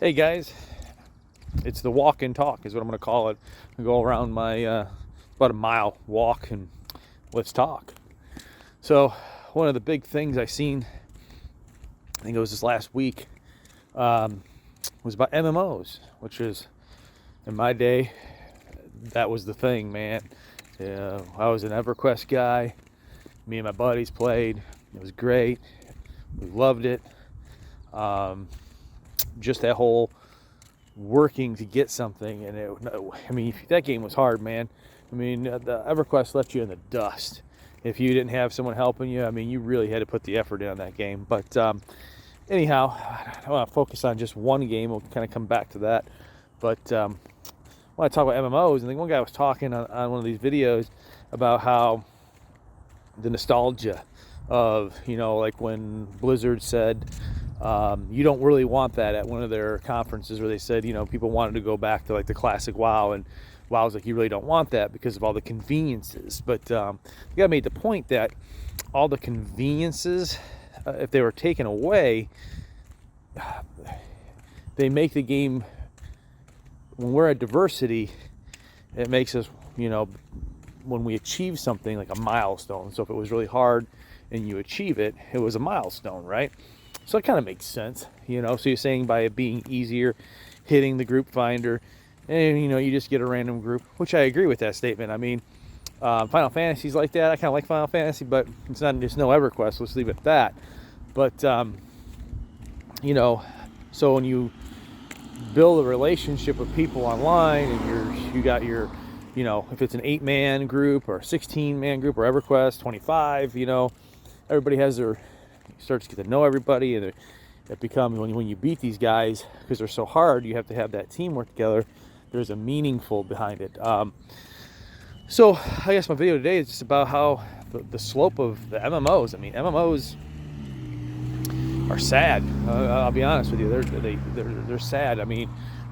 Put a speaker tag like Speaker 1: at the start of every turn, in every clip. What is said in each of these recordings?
Speaker 1: Hey guys, it's the walk and talk is what I'm going to call it. I go around my about a mile walk and let's talk. So one of the big things I seen, I think it was this last week, was about MMOs, which is, in my day, that was the thing, man. I was an EverQuest guy. Me and my buddies played. It was great. We loved it. Just that whole working to get something, and that game was hard, man. The EverQuest left you in the dust if you didn't have someone helping you. You really had to put the effort in on that game. But anyhow, I want to focus on just one game. We'll kind of come back to that. But when I talk about MMOs, and one guy was talking on one of these videos about how the nostalgia of, like when Blizzard said, you don't really want that at one of their conferences where they said, people wanted to go back to like the classic WoW, and WoW's like, you really don't want that because of all the conveniences. But the guy made the point that all the conveniences, if they were taken away, they make the game, when we're at diversity, it makes us, when we achieve something like a milestone. So if it was really hard and you achieve it, it was a milestone, right? So it kind of makes sense, So you're saying by it being easier, hitting the group finder, and you just get a random group, which I agree with that statement. Final Fantasy's like that. I kind of like Final Fantasy, but it's no EverQuest. Let's leave it at that. But so when you build a relationship with people online, and you got your, if it's an 8-man group or a 16-man group or EverQuest 25, everybody has their. You start to get to know everybody, and it becomes, when you beat these guys, because they're so hard, you have to have that teamwork together. There's a meaningful behind it. So I guess my video today is just about how the slope of the MMOs. MMOs are sad. I'll be honest with you. They're sad.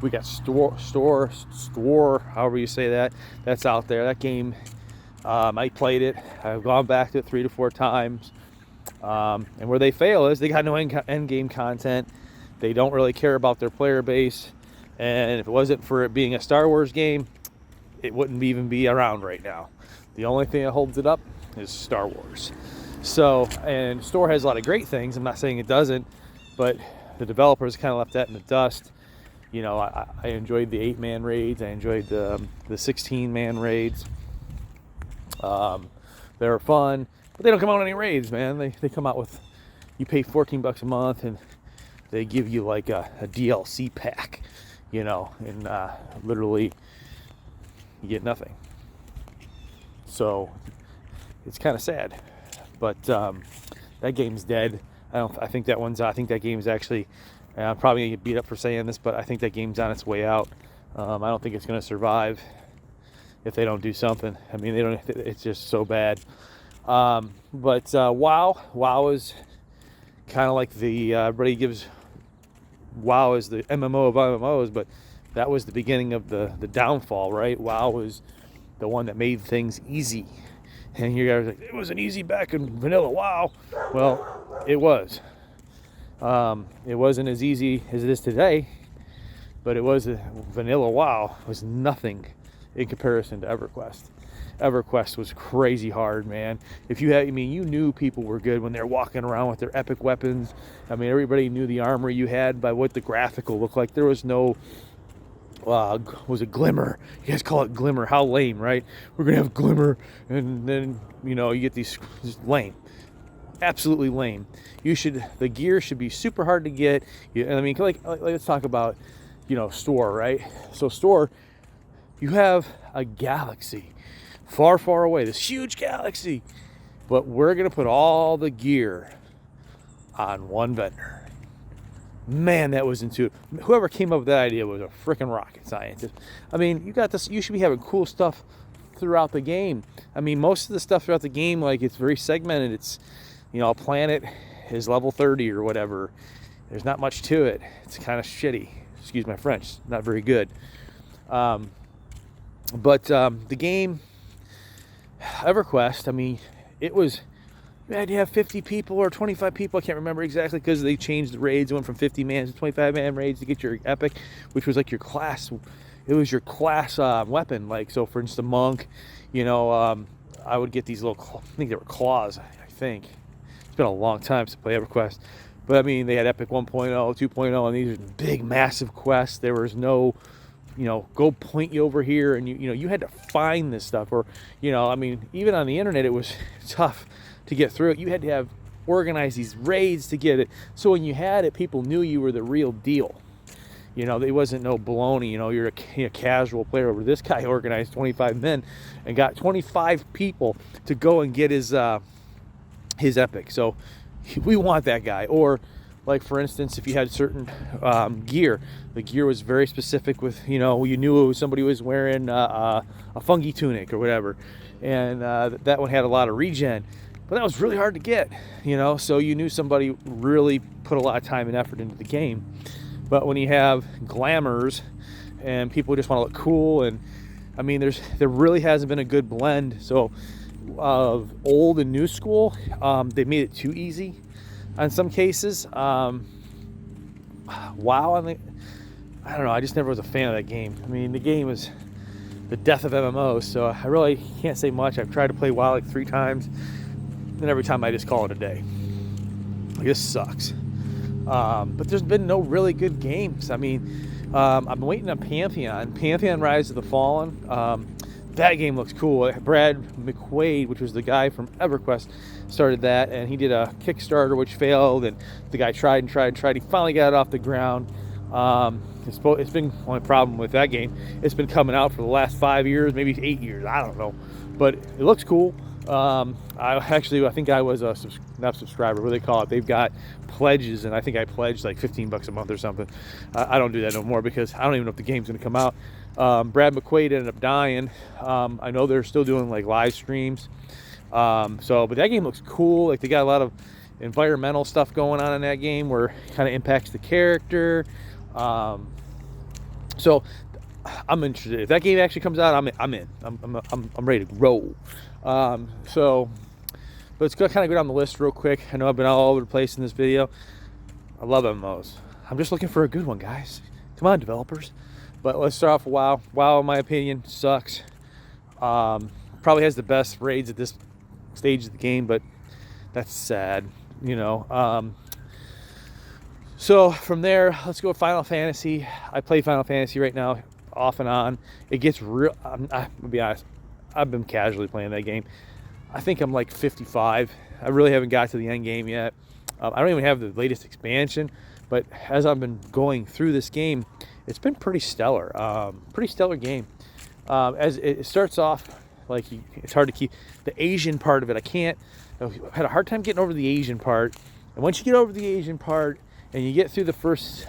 Speaker 1: We got store, however you say that. That's out there. That game, I played it. I've gone back to it 3 to 4 times. And where they fail is they got no end game content. They don't really care about their player base. And if it wasn't for it being a Star Wars game, it wouldn't even be around right now. The only thing that holds it up is Star Wars. So, and Store has a lot of great things. I'm not saying it doesn't, but the developers kind of left that in the dust. I enjoyed the 8-man raids. I enjoyed the 16-man raids. They were fun. But they don't come out on any raids, man. They come out with, you pay $14 a month and they give you like a DLC pack, and literally you get nothing. So it's kind of sad. But that game's dead. I think that game's actually, I'm probably gonna get beat up for saying this, but I think that game's on its way out. I don't think it's gonna survive if they don't do something. It's just so bad. But WoW is kind of like everybody gives WoW as the MMO of MMOs, but that was the beginning of the downfall, right? WoW was the one that made things easy, and you guys are like, it wasn't easy back in vanilla WoW. Well, it was. It wasn't as easy as it is today, but it was. Vanilla WoW was nothing in comparison to EverQuest. EverQuest was crazy hard, man. If you had, you knew people were good when they're walking around with their epic weapons. Everybody knew the armor you had by what the graphical looked like. There was no, was it Glimmer? You guys call it Glimmer. How lame, right? We're going to have Glimmer, and then, you get these, just lame. Absolutely lame. The gear should be super hard to get. Let's talk about, Store, right? So Store, you have a galaxy far, far away, this huge galaxy, but we're going to put all the gear on one vendor. Man, that was intuitive. Whoever came up with that idea was a freaking rocket scientist. You got this, you should be having cool stuff throughout the game. Most of the stuff throughout the game, like, it's very segmented. It's, a planet is level 30 or whatever. There's not much to it. It's kind of shitty. Excuse my French. Not very good. But the game EverQuest, it was you had to have 50 people or 25 people. I can't remember exactly because they changed the raids. It went from 50 man to 25 man raids to get your epic, which was like your class. It was your class weapon. Like, so for instance, monk, you know, I would get these little, I think they were claws, I think. It's been a long time since I played EverQuest. But I mean, they had Epic 1.0, 2.0, and these are big, massive quests. There was no, you know, go point you over here, and you know, you had to find this stuff. Or, you know, I mean, even on the internet, it was tough to get through it. You had to have organized these raids to get it. So when you had it, people knew you were the real deal. You know, there wasn't no baloney. You know, you're a casual player. Over this guy organized 25 men and got 25 people to go and get his epic. So we want that guy. Or like, for instance, if you had certain gear, the gear was very specific with, you know, you knew somebody was wearing a fungi tunic or whatever, and that one had a lot of regen, but that was really hard to get, you know, so you knew somebody really put a lot of time and effort into the game. But when you have glamours and people just want to look cool, and I mean, there really hasn't been a good blend. So of old and new school, they made it too easy in some cases. WoW, I don't know, I just never was a fan of that game. I mean, the game was the death of MMOs, so I really can't say much. I've tried to play WoW like 3 times, and every time I just call it a day. Like, this sucks. But there's been no really good games. I mean, I've been waiting on Pantheon Rise of the Fallen. That game looks cool. Brad McQuaid, which was the guy from EverQuest, started that, and he did a Kickstarter which failed, and the guy tried. He finally got it off the ground. It's been only problem with that game. It's been coming out for the last 5 years, maybe 8 years. I don't know, but it looks cool. I think I was a not subscriber. What do they call it? They've got pledges, and I think I pledged like $15 a month or something. I don't do that no more because I don't even know if the game's going to come out. Brad McQuaid ended up dying. I know they're still doing like live streams. But that game looks cool. Like, they got a lot of environmental stuff going on in that game where it kind of impacts the character. So I'm interested. If that game actually comes out, I'm in. I'm ready to roll. But let's kind of go down the list real quick. I know I've been all over the place in this video. I love MMOs. I'm just looking for a good one, guys. Come on, developers. But let's start off with WoW. WoW, in my opinion, sucks. Probably has the best raids at this stage of the game, but that's sad, you know. So from there, let's go with Final Fantasy. I play Final Fantasy right now, off and on. It gets real. I'm gonna be honest. I've been casually playing that game. I think I'm like 55. I really haven't got to the end game yet. I don't even have the latest expansion, but as I've been going through this game, it's been pretty stellar. Pretty stellar game. As it starts off, like, it's hard to keep the Asian part of it. I had a hard time getting over the Asian part. And once you get over the Asian part and you get through the first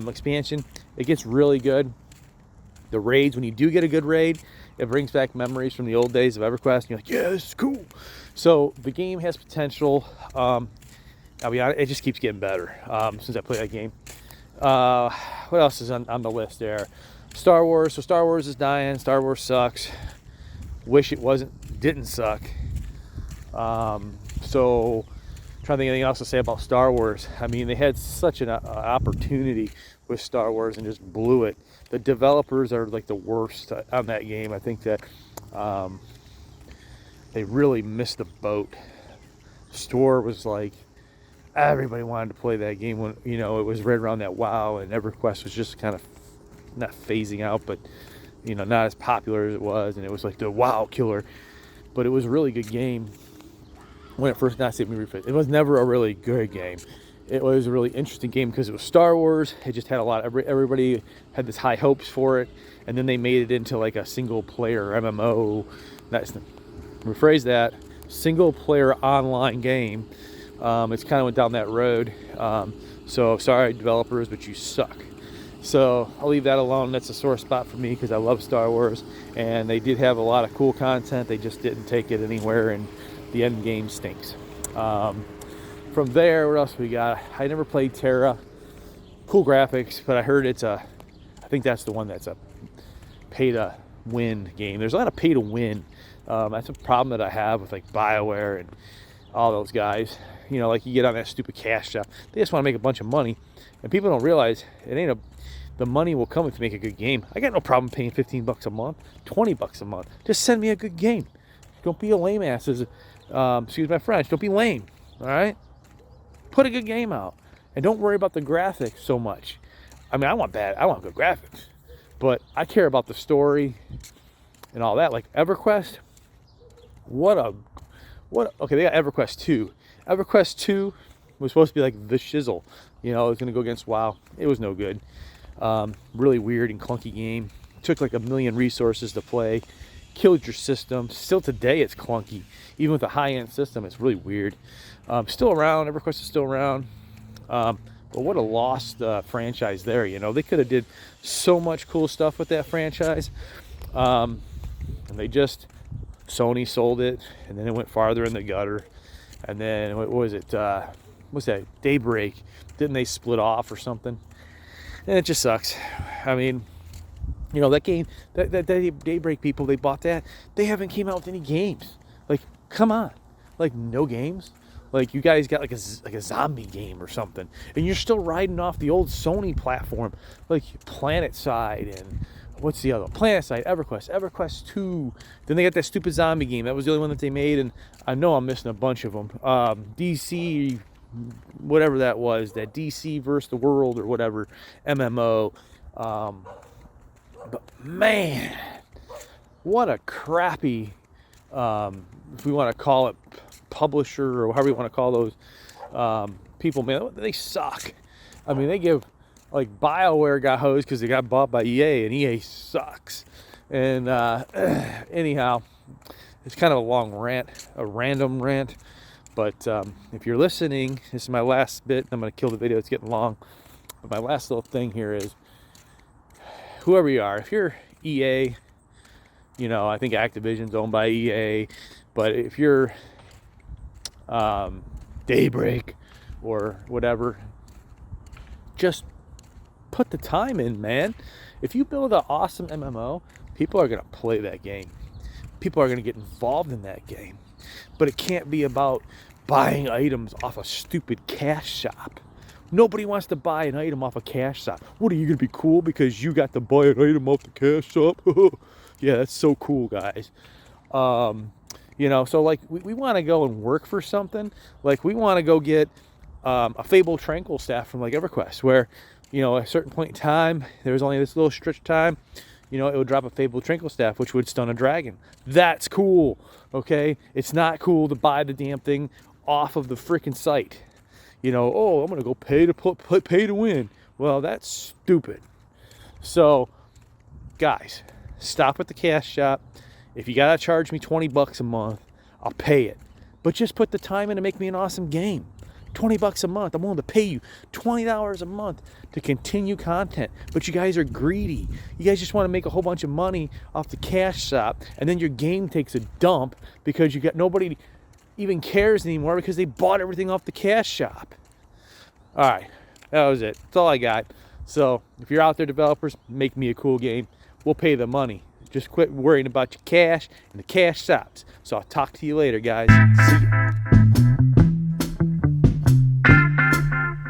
Speaker 1: expansion, it gets really good. The raids, when you do get a good raid, it brings back memories from the old days of EverQuest. And you're like, yeah, this is cool. So the game has potential. I'll be honest, it just keeps getting better since I played that game. What else is on the list there? Star Wars. So Star Wars is dying. Star Wars sucks. Wish it didn't suck. So trying to think of anything else to say about Star Wars. I mean, they had such an opportunity with Star Wars and just blew it. The developers are like the worst on that game. I think that they really missed the boat. Store was like, everybody wanted to play that game when, you know, it was right around that WoW, and EverQuest was just kind of not phasing out, but, you know, not as popular as it was, and it was like the WoW killer. But it was a really good game when it first got. It was never a really good game. It was a really interesting game because it was Star Wars. It just had a lot. Everybody had this high hopes for it, and then they made it into like a single player MMO. Rephrase that, single player online game. It's kind of went down that road. So sorry, developers, but you suck. So I'll leave that alone. That's a sore spot for me because I love Star Wars, and they did have a lot of cool content. They just didn't take it anywhere, and the end game stinks. From there, what else we got? I never played Terra. Cool graphics, but I heard I think that's the one that's a pay-to-win game. There's a lot of pay-to-win. That's a problem that I have with like BioWare, and all those guys, you know, like you get on that stupid cash shop. They just want to make a bunch of money, and people don't realize it ain't the money will come if you make a good game. I got no problem paying $15 a month, $20 a month. Just send me a good game. Don't be a lame ass. Excuse my French. Don't be lame. All right. Put a good game out, and don't worry about the graphics so much. I mean, I want good graphics, but I care about the story and all that. Like EverQuest, okay, they got EverQuest 2. EverQuest 2 was supposed to be like the shizzle. You know, it was going to go against WoW. It was no good. Really weird and clunky game. Took like 1 million resources to play. Killed your system. Still today it's clunky. Even with a high-end system, it's really weird. Still around. EverQuest is still around. But what a lost franchise there. You know, they could have did so much cool stuff with that franchise. And they just, Sony sold it, and then it went farther in the gutter. And then, what was it? What's that? Daybreak. Didn't they split off or something? And it just sucks. I mean, you know, that game, that Daybreak people, they bought that. They haven't came out with any games. Like, come on. Like, no games. Like, you guys got like a zombie game or something, and you're still riding off the old Sony platform, like PlanetSide and what's the other one? PlanetSide, EverQuest 2. Then they got that stupid zombie game. That was the only one that they made, and I know I'm missing a bunch of them. DC, whatever that was, that DC versus the world or whatever, MMO. But man, what a crappy, if we want to call it, publisher or however you want to call those people, man, they suck. I mean, they give, like, BioWare got hosed because they got bought by EA, and EA sucks. And anyhow, it's kind of a long rant, a random rant, but if you're listening, this is my last bit. I'm going to kill the video, it's getting long, but my last little thing here is, whoever you are, if you're EA, you know, I think Activision's owned by EA, but if you're Daybreak or whatever, just put the time in, man. If you build an awesome MMO, people are going to play that game. People are going to get involved in that game. But it can't be about buying items off a stupid cash shop. Nobody wants to buy an item off a cash shop. What, are you going to be cool because you got to buy an item off the cash shop? Yeah, that's so cool, guys. You know, so like we want to go and work for something. Like we want to go get a Fable Tranquil staff from like EverQuest, where, you know, at a certain point in time, there was only this little stretch of time, you know, it would drop a Fable Tranquil staff, which would stun a dragon. That's cool, okay? It's not cool to buy the damn thing off of the freaking site. You know, oh, I'm going to go pay to win. Well, that's stupid. So, guys, stop at the cash shop. If you got to charge me $20 a month, I'll pay it. But just put the time in to make me an awesome game. $20 a month. I'm willing to pay you $20 a month to continue content. But you guys are greedy. You guys just want to make a whole bunch of money off the cash shop, and then your game takes a dump because you got nobody even cares anymore because they bought everything off the cash shop. All right, that was it. That's all I got. So if you're out there, developers, make me a cool game. We'll pay the money. Just quit worrying about your cash and the cash shops. So I'll talk to you later, guys. See ya.